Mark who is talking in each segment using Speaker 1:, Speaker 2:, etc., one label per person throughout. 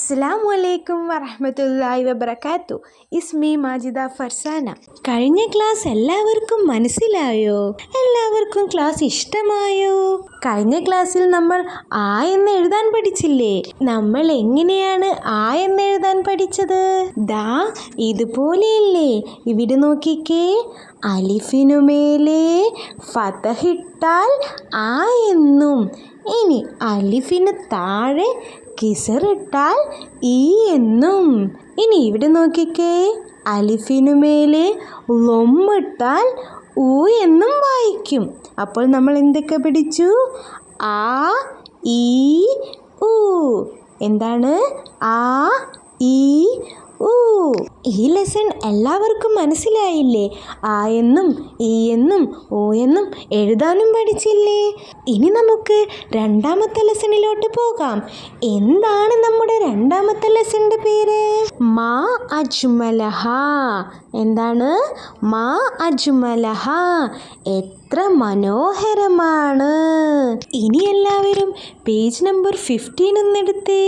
Speaker 1: അസ്സലാമു അലൈക്കും വറഹ്മത്തുള്ളാഹി വബറകാത്തു. ഇസ്മി മാജിദ ഫർസാന. കഴിഞ്ഞ ക്ലാസ് എല്ലാവർക്കും മനസ്സിലായോ? എല്ലാവർക്കും ക്ലാസ് ഇഷ്ടമായോ? കഴിഞ്ഞ ക്ലാസ്സിൽ നമ്മൾ ആ എന്ന് എഴുതാൻ പഠിച്ചില്ലേ? നമ്മൾ എങ്ങനെയാണ് ആ എന്ന് എഴുതാൻ പഠിച്ചത്? ദാ ഇതുപോലെയല്ലേ? ഇവിടെ നോക്കിക്കേ. അലിഫിനുമേലെ ഫതഹിട്ടാൽ ആ എന്നും, ഇനി അലിഫിന് താഴെ കിസറിട്ടാൽ ഈ എന്നും. ഇനി ഇവിടെ നോക്കിക്കേ. അലിഫിനുമേലെ ലൊമ്മിട്ടാൽ ഊ എന്നും വായിക്കും. അപ്പോൾ നമ്മൾ എന്തൊക്കെ പഠിച്ചു? ആ, ഈ, ഊ. എന്താണ് ആ, ഈ, ഊ? ഈ ലെസൺ എല്ലാവർക്കും മനസ്സിലായില്ലേ? ആ എന്നും ഈ എന്നും ഓ എന്നും എഴുതാനും പഠിച്ചില്ലേ? ഇനി നമുക്ക് രണ്ടാമത്തെ ലെസണിലോട്ട് പോകാം. എന്താണ് നമ്മുടെ രണ്ടാമത്തെ ലെസണിന്റെ പേര്? മാ അജ്മലഹ. എന്താണ്? മാ അജ്മലഹ. എത്ര മനോഹരമാണ്. ഇനി എല്ലാവരും പേജ് നമ്പർ 15 ഒന്നെടുത്തേ.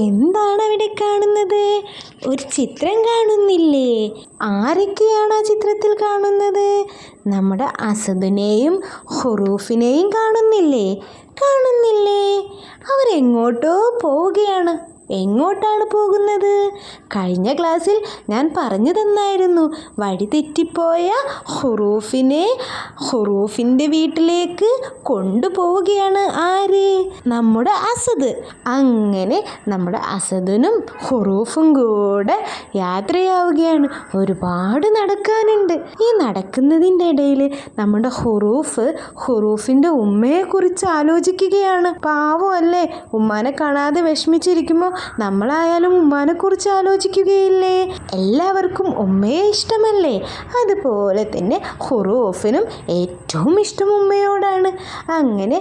Speaker 1: എന്താണ് അവിടെ കാണുന്നത്? ഒരു ചിത്രം കാണുന്നില്ലേ? ആരൊക്കെയാണ് ആ ചിത്രത്തിൽ കാണുന്നത്? നമ്മുടെ അസദിനെയും ഹുറൂഫിനെയും കാണുന്നില്ലേ? അവരെങ്ങോട്ടോ പോവുകയാണ്. എങ്ങോട്ടാണ് പോകുന്നത്? കഴിഞ്ഞ ക്ലാസ്സിൽ ഞാൻ പറഞ്ഞു തന്നായിരുന്നു. വഴി തെറ്റിപ്പോയ ഹുറൂഫിൻ്റെ വീട്ടിലേക്ക് കൊണ്ടുപോവുകയാണ് ആര്? നമ്മുടെ അസദ്. അങ്ങനെ നമ്മുടെ അസദിനും ഹുറൂഫും കൂടെ യാത്രയാവുകയാണ്. ഒരുപാട് നടക്കാനുണ്ട്. ഈ നടക്കുന്നതിൻ്റെ ഇടയിൽ നമ്മുടെ ഹുറൂഫിൻ്റെ ഉമ്മയെക്കുറിച്ച് ആലോചിക്കുകയാണ്. പാവമല്ലേ, ഉമ്മാനെ കാണാതെ വിഷമിച്ചിരിക്കുമ്പോൾ നമ്മളായാലും ഉമ്മാനെ കുറിച്ച് ആലോചിക്കുകയില്ലേ? എല്ലാവർക്കും ഉമ്മയെ ഇഷ്ടമല്ലേ? അതുപോലെ തന്നെ ഹുറൂഫിനും ഏറ്റവും ഇഷ്ടം ഉമ്മയോടാണ്. അങ്ങനെ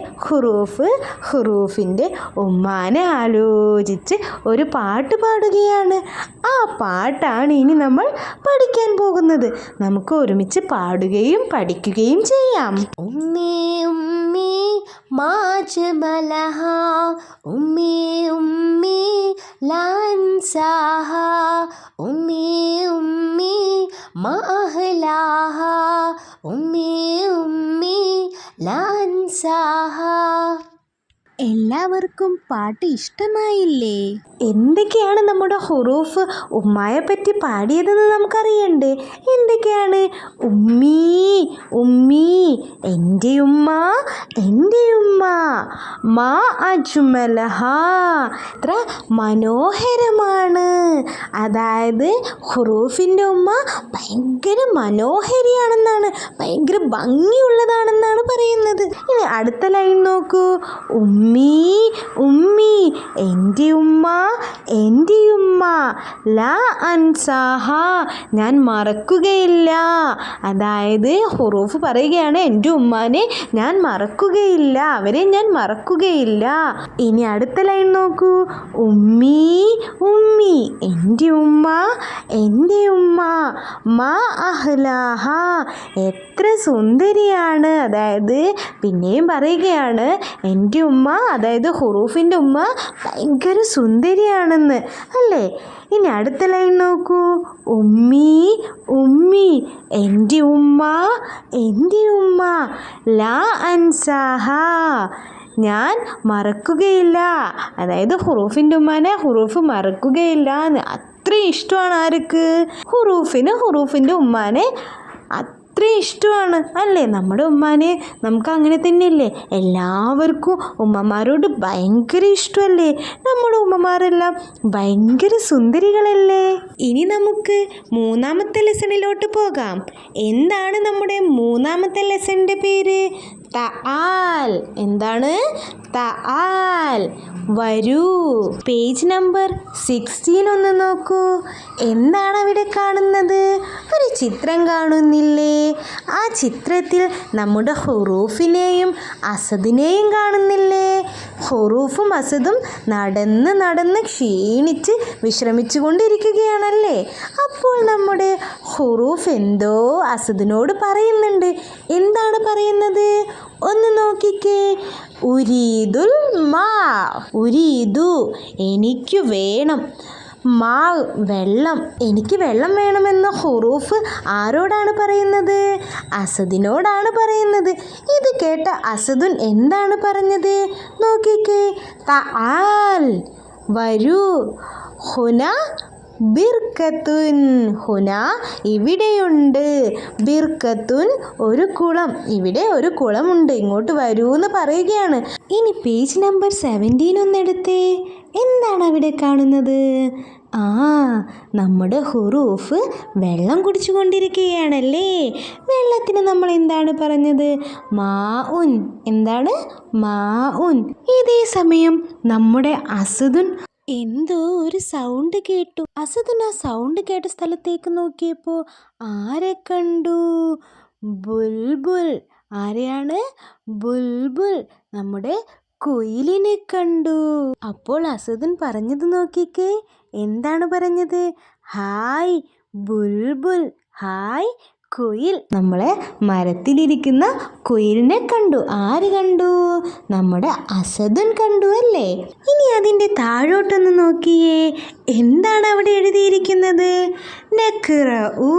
Speaker 1: ഹുറൂഫിൻ്റെ ഉമ്മാനെ ആലോചിച്ച് ഒരു പാട്ട് പാടുകയാണ്. ആ പാട്ടാണ് ഇനി നമ്മൾ പഠിക്കാൻ പോകുന്നത്. നമുക്ക് ഒരുമിച്ച് പാടുകയും പഠിക്കുകയും ചെയ്യാം.
Speaker 2: ഉമ്മി ഉമ്മി മാ അജ്മലഹ, ഉമ്മി ഉമ്മി ലാ അൻസാഹ, ഉമ്മി ഉമ്മി മാ അഹ്ലാഹ, ഉമ്മി ഉമ്മി ലാ അൻസാഹ.
Speaker 1: എല്ലാവർക്കും പാട്ട് ഇഷ്ടമായില്ലേ? എന്തൊക്കെയാണ് നമ്മുടെ ഹുറൂഫ് ഉമ്മായെ പറ്റി പാടിയതെന്ന് നമുക്കറിയണ്ടേ? എന്തൊക്കെയാണ്? ഉമ്മീ ഉമ്മീ, എൻ്റെ ഉമ്മ എൻ്റെ ഉമ്മ. മാ അജ്മലഹ, എത്ര മനോഹരമാണ്. അതായത് ഹുറൂഫിൻ്റെ ഉമ്മ ഭയങ്കര മനോഹരിയാണെന്നാണ്, ഭയങ്കര ഭംഗിയുള്ളതാണെന്നാണ് പറയുന്നത്. ഇനി അടുത്ത ലൈൻ നോക്കൂ. ഉമ്മീ ഉമ്മീ, എൻ്റെ ഉമ്മ എൻ്റെ ഉമ്മ. ലാ അൻസാഹ, ഞാൻ മറക്കുകയില്ല. അതായത് ഹുറൂഫ് പറയുകയാണ്, എൻ്റെ ഉമ്മാനെ ഞാൻ മറക്കുകയില്ല, അവരെ ഞാൻ മറക്കുകയില്ല. ഇനി അടുത്ത ലൈൻ നോക്കൂ. ഉമ്മീ ഉമ്മി, എൻ്റെ ഉമ്മ എൻ്റെ ഉമ്മ. മാ അഹ്ലാഹ, എത്ര സുന്ദരിയാണ്. അതായത് പിന്നെയും പറയുകയാണ്, എൻ്റെ ഉമ്മ, അതായത് ഹുറൂഫിൻ്റെ ഉമ്മ ഭയങ്കര സുന്ദരിയാണെന്ന്, അല്ലേ? ഇനി അടുത്ത ലൈൻ നോക്കൂ. ഉമ്മീ ഉമ്മി, എൻ്റെ ഉമ്മ എൻ്റെ ഉമ്മ. ലാ അൻസാഹ, ഞാൻ മറക്കുകയില്ല. അതായത് ഹുറൂഫിൻ്റെ ഉമ്മാനെ ഹുറൂഫ് മറക്കുകയില്ല എന്ന്. അത്രയും ഇഷ്ടമാണ് ആർക്ക്? ഹുറൂഫിൻ്റെ ഉമ്മാനെ അത്രയും ഇഷ്ടമാണ്, അല്ലേ? നമ്മുടെ ഉമ്മാനെ നമുക്ക് അങ്ങനെ തന്നെയല്ലേ? എല്ലാവർക്കും ഉമ്മമാരോട് ഭയങ്കര ഇഷ്ടമല്ലേ? നമ്മുടെ ഉമ്മമാരെല്ലാം ഭയങ്കര സുന്ദരികളല്ലേ? ഇനി നമുക്ക് മൂന്നാമത്തെ ലെസണിലോട്ട് പോകാം. എന്താണ് നമ്മുടെ മൂന്നാമത്തെ ലെസണിൻ്റെ പേര്? തആൽ. എന്താണ്? തആൽ, വരൂ. പേജ് നമ്പർ 16 ഒന്ന് നോക്കൂ. എന്താണ് അവിടെ കാണുന്നത്? ഒരു ചിത്രം കാണുന്നില്ലേ? ആ ചിത്രത്തിൽ നമ്മുടെ ഹുറൂഫിനെയും അസദിനെയും കാണുന്നില്ലേ? ഹുറൂഫും അസദും നടന്ന് നടന്ന് ക്ഷീണിച്ച് വിശ്രമിച്ചു കൊണ്ടിരിക്കുകയാണല്ലേ? അപ്പോൾ നമ്മുടെ ഹുറൂഫ് എന്തോ അസദിനോട് പറയുന്നുണ്ട്. എന്താണ് പറയുന്നത്? ഒന്ന് നോക്കിക്കേ. ഉരീദുൽ മാ, ഉരീദു എനിക്ക് വേണം, മാ വെള്ളം, എനിക്ക് വെള്ളം വേണമെന്ന ഹുറൂഫ് ആരോടാണ് പറയുന്നത്? അസദിനോടാണ് പറയുന്നത്. ഇത് കേട്ട അസദുൻ എന്താണ് പറഞ്ഞത്? നോക്കിക്കേ. തആൽ വരൂ, ഹുന ബിർക്കത്തുൻ, ഹുന ഇവിടെയുണ്ട്, ബിർക്കത്തുൻ ഒരു കുളം, ഇവിടെ ഒരു കുളമുണ്ട്, ഇങ്ങോട്ട് വരൂ എന്ന് പറയുകയാണ്. ഇനി പേജ് നമ്പർ 17 ഒന്നെടുത്തേ. എന്താണ് അവിടെ കാണുന്നത്? നമ്മുടെ ഹുറൂഫ് വെള്ളം കുടിച്ചു കൊണ്ടിരിക്കുകയാണല്ലേ? വെള്ളത്തിന് നമ്മൾ എന്താണ് പറഞ്ഞത്? മാ ഉൻ. എന്താണ്? മാ ഉൻ. ഇതേ സമയം നമ്മുടെ അസദുൻ എന്തോ ഒരു സൗണ്ട് കേട്ടു. അസദുൻ ആ സൗണ്ട് കേട്ട സ്ഥലത്തേക്ക് നോക്കിയപ്പോൾ ആരെ കണ്ടു? ബുൽബുൽ. ആരെയാണ്? ബുൽബുൽ, നമ്മുടെ കുയിലിനെ കണ്ടു. അപ്പോൾ അസദുൻ പറഞ്ഞത് നോക്കിക്കേ. എന്താണ് പറഞ്ഞത്? ഹായ് ബുൽബുൽ, ഹായ് കുയിൽ. നമ്മളെ മരത്തിലിരിക്കുന്ന കുയിലിനെ കണ്ടു. ആര് കണ്ടു? നമ്മുടെ അസദുൻ കണ്ടു അല്ലേ? ഇനി അതിൻ്റെ താഴോട്ടൊന്ന് നോക്കിയേ. എന്താണ് അവിടെ എഴുതിയിരിക്കുന്നത്? നഖ്റഉ,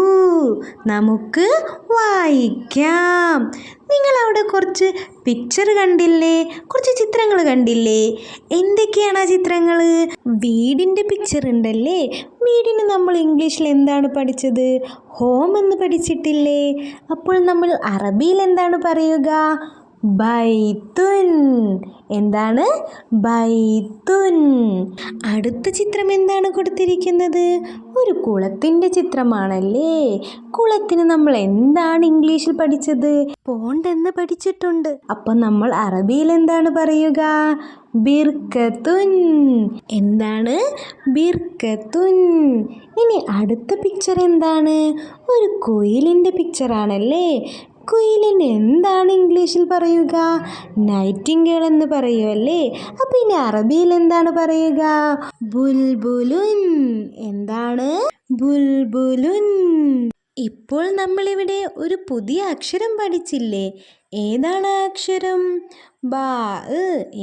Speaker 1: നമുക്ക് വായിക്കാം. നിങ്ങൾ അവിടെ കുറച്ച് പിക്ചർ കണ്ടില്ലേ? കുറച്ച് ചിത്രങ്ങൾ കണ്ടില്ലേ? എന്തൊക്കെയാണ് ആ ചിത്രങ്ങൾ? വീടിൻ്റെ പിക്ചർ ഉണ്ടല്ലേ? വീടിന് നമ്മൾ ഇംഗ്ലീഷിൽ എന്താണ് പഠിച്ചത്? ഹോം എന്ന് പഠിച്ചിട്ടില്ലേ? അപ്പോൾ നമ്മൾ അറബിയിൽ എന്താണ് പറയുക? ബൈത്തുൻ. എന്താണ്? ബൈത്തുൻ. അടുത്ത ചിത്രം എന്താണ് കൊടുത്തിരിക്കുന്നത്? ഒരു കുളത്തിൻ്റെ ചിത്രമാണല്ലേ? കുളത്തിന് നമ്മൾ എന്താണ് ഇംഗ്ലീഷിൽ പഠിച്ചത്? പോണ്ട് എന്ന് പഠിച്ചിട്ടുണ്ട്. അപ്പം നമ്മൾ അറബിയിൽ എന്താണ് പറയുക? ബിർക്കത്തുൻ. എന്താണ്? ബിർക്കത്തുൻ. ഇനി അടുത്ത പിക്ചർ എന്താണ്? ഒരു കുയിലിൻ്റെ പിക്ചറാണല്ലേ? കുയിലിന് എന്താണ് ഇംഗ്ലീഷിൽ പറയുക? നൈറ്റിംഗേൾ എന്ന് പറയുമല്ലേ? അപ്പോൾ ഇനി അറബിയിൽ എന്താണ് പറയുക? ബുൽബുലുൻ. എന്താണ്? ബുൽബുലുൻ. ഇപ്പോൾ നമ്മളിവിടെ ഒരു പുതിയ അക്ഷരം പഠിച്ചില്ലേ? ഏതാണ് ആ അക്ഷരം? ബാ.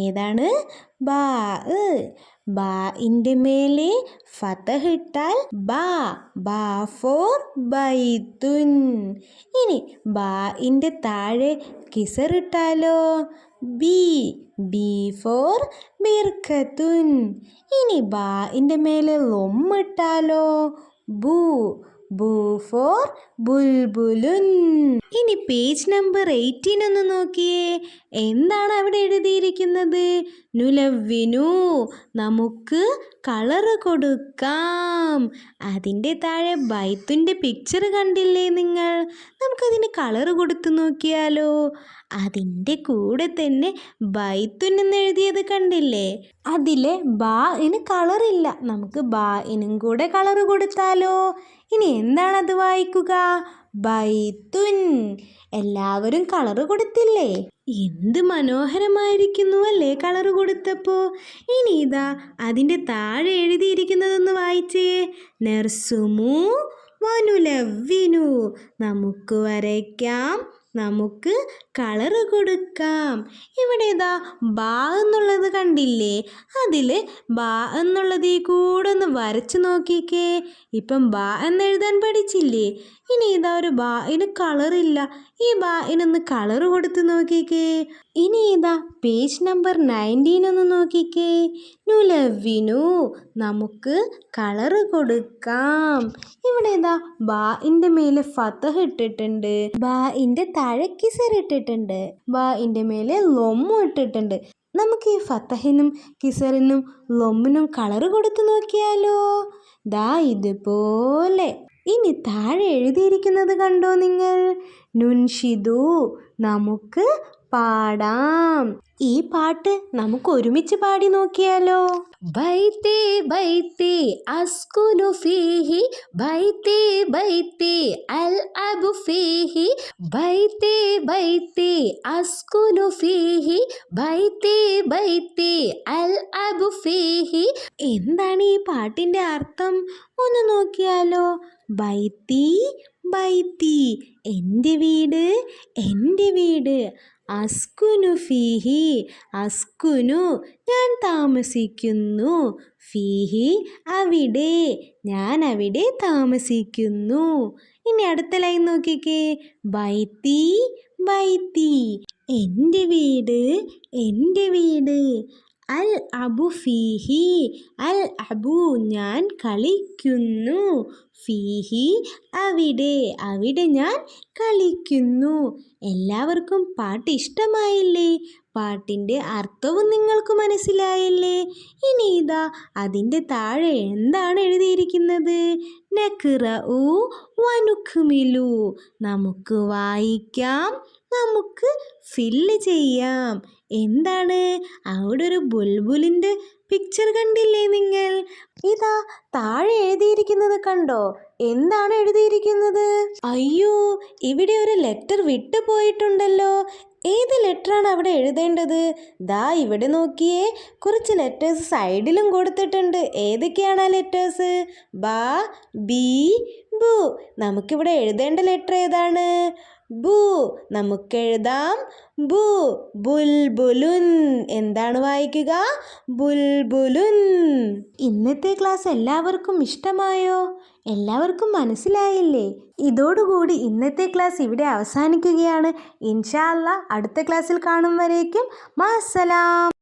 Speaker 1: ഏതാണ്? ബാ. ബാഇൻ്റെ മേലെ ഫതഹ് ഇട്ടാൽ ബാ. ബാ ഫോർ ബൈത്തുൻ. ഇനി ബാഇൻ്റെ താഴെ കിസറിട്ടാലോ? ബി. ബി ഫോർ ബിർക്കത്തുൻ. ഇനി ബാഇൻ്റെ മേലെ ലൊമ്മിട്ടാലോ? ബു. ബു ഫോർ ബുൽബുലുൻ. ഇനി പേജ് നമ്പർ 18 ഒന്ന് നോക്കിയേ. എന്താണ് അവിടെ എഴുതിയിരിക്കുന്നത്? നുലവ്വിനു, നമുക്ക് കളറ് കൊടുക്കാം. അതിൻ്റെ താഴെ ബൈത്തുൻ്റെ പിക്ചർ കണ്ടില്ലേ നിങ്ങൾ? നമുക്കതിന് കളറ് കൊടുത്തു നോക്കിയാലോ? അതിൻ്റെ കൂടെ തന്നെ ബൈത്തുൻ എന്ന് എഴുതിയത് കണ്ടില്ലേ? അതിലെ ബാഇന് കളറില്ല. നമുക്ക് ബാഇനും കൂടെ കളറ് കൊടുത്താലോ? ഇനി എന്താണത് വായിക്കുക? ബൈത്തുൻ. എല്ലാവരും കളറ് കൊടുത്തില്ലേ? എന്ത് മനോഹരമായിരിക്കുന്നു അല്ലേ കളറ് കൊടുത്തപ്പോൾ? ഇനി ഇതാ അതിൻ്റെ താഴെ എഴുതിയിരിക്കുന്നതൊന്ന് വായിച്ചേ. നർസുമു വനുലവ്വിനു, നമുക്ക് വരയ്ക്കാം, നമുക്ക് കളറ് കൊടുക്കാം. ഇവിടെ ഇതാ ബാ എന്നുള്ളത് കണ്ടില്ലേ? അതിൽ ബാ എന്നുള്ളത് ഈ കൂടെ ഒന്ന് വരച്ച് നോക്കിക്കേ. ഇപ്പം ബാ എന്നെഴുതാൻ പഠിച്ചില്ലേ? ഇനി ഇതാ ഒരു ബാഇന് കളറില്ല. ഈ ബാഇനൊന്ന് കളറ് കൊടുത്ത് നോക്കിക്കേ. ഇനി ഇതാ പേജ് നമ്പർ 19 ഒന്ന് നോക്കിക്കേ. നുലവ്വിനു, നമുക്ക് കളറ് കൊടുക്കാം. ഇവിടെ ഇതാ ബാഇൻ്റെ മേലെ ഫതഹ് ഇട്ടിട്ടുണ്ട്, ബാഇൻ്റെ താഴെ കിസർ ഇട്ടിട്ടുണ്ട്, ബാഇൻ്റെ മേലെ ലൊമ്മു ഇട്ടിട്ടുണ്ട്. നമുക്ക് ഈ ഫതഹിനും കിസറിനും ലൊമ്മിനും കളറ് കൊടുത്ത് നോക്കിയാലോ? ദാ ഇതുപോലെ. ഇനി താഴെ എഴുതിയിരിക്കുന്നത് കണ്ടോ നിങ്ങൾ? നുൻഷിദു, നമുക്ക് പാടാം. ഈ പാട്ട് നമുക്ക് ഒരുമിച്ച് പാടി നോക്കിയാലോ?
Speaker 2: ബൈത്തി ബൈത്തി അസ്കുനു ഫീഹി ബൈത്തി ബൈത്തി അൽഅബു ഫീഹി ബൈത്തി ബൈത്തി അസ്കുനു ഫീഹി ബൈത്തി ബൈത്തി അൽഅബു ഫീഹി.
Speaker 1: എന്താണ് ഈ പാട്ടിൻ്റെ അർത്ഥം? ഒന്ന് നോക്കിയാലോ? ബൈത്തി ബൈത്തി എൻ്റെ വീട്, എൻ്റെ വീട്. അസ്കുനു ഫീഹി അസ്കുനു ഞാൻ താമസിക്കുന്നു, ഫീഹി അവിടെ ഞാൻ അവിടെ താമസിക്കുന്നു. ഇനി അടുത്ത ലൈൻ നോക്കിക്കേ. ബൈത്തി ബൈത്തി എൻ്റെ വീട്, എൻ്റെ വീട്. അൽ അബു ഫീഹി അൽ അബു ഞാൻ കളിക്കുന്നു, ഫീഹി അവിടെ അവിടെ ഞാൻ കളിക്കുന്നു. എല്ലാവർക്കും പാട്ട് ഇഷ്ടമായില്ലേ? പാട്ടിൻ്റെ അർത്ഥവും നിങ്ങൾക്ക് മനസ്സിലായില്ലേ? ഇനി ഇതാ അതിൻ്റെ താഴെ എന്താണ് എഴുതിയിരിക്കുന്നത്? നഖ്റഉ വനുക്മിലു നമുക്ക് വായിക്കാം, നമുക്ക് ഫില്ല് ചെയ്യാം. എന്താണ്? അവിടെ ഒരു ബുൾബുലിൻ്റെ പിക്ചർ കണ്ടില്ലേ നിങ്ങൾ? ഇതാ താഴെ എഴുതിയിരിക്കുന്നത് കണ്ടോ? എന്താണ് എഴുതിയിരിക്കുന്നത്? അയ്യോ, ഇവിടെ ഒരു ലെറ്റർ വിട്ടു പോയിട്ടുണ്ടല്ലോ. ഏത് ലെറ്ററാണ് അവിടെ എഴുതേണ്ടത്? ദാ ഇവിടെ നോക്കിയേ, കുറച്ച് ലെറ്റേഴ്സ് സൈഡിലും കൊടുത്തിട്ടുണ്ട്. ഏതൊക്കെയാണ് ആ ലെറ്റേഴ്സ്? ബ, ബി, ബു. നമുക്കിവിടെ എഴുതേണ്ട ലെറ്റർ ഏതാണ്? ബു. നമുക്കെഴുതാം ബു. ബുൽബുലുൻ. എന്താണ് വായിക്കുക? ബുൽബുലുൻ. ഇന്നത്തെ ക്ലാസ് എല്ലാവർക്കും ഇഷ്ടമായോ? എല്ലാവർക്കും മനസ്സിലായില്ലേ? ഇതോടുകൂടി ഇന്നത്തെ ക്ലാസ് ഇവിടെ അവസാനിക്കുകയാണ്. ഇൻഷാ അല്ലാ അടുത്ത ക്ലാസ്സിൽ കാണും വരേക്കും മാസ്സലാം.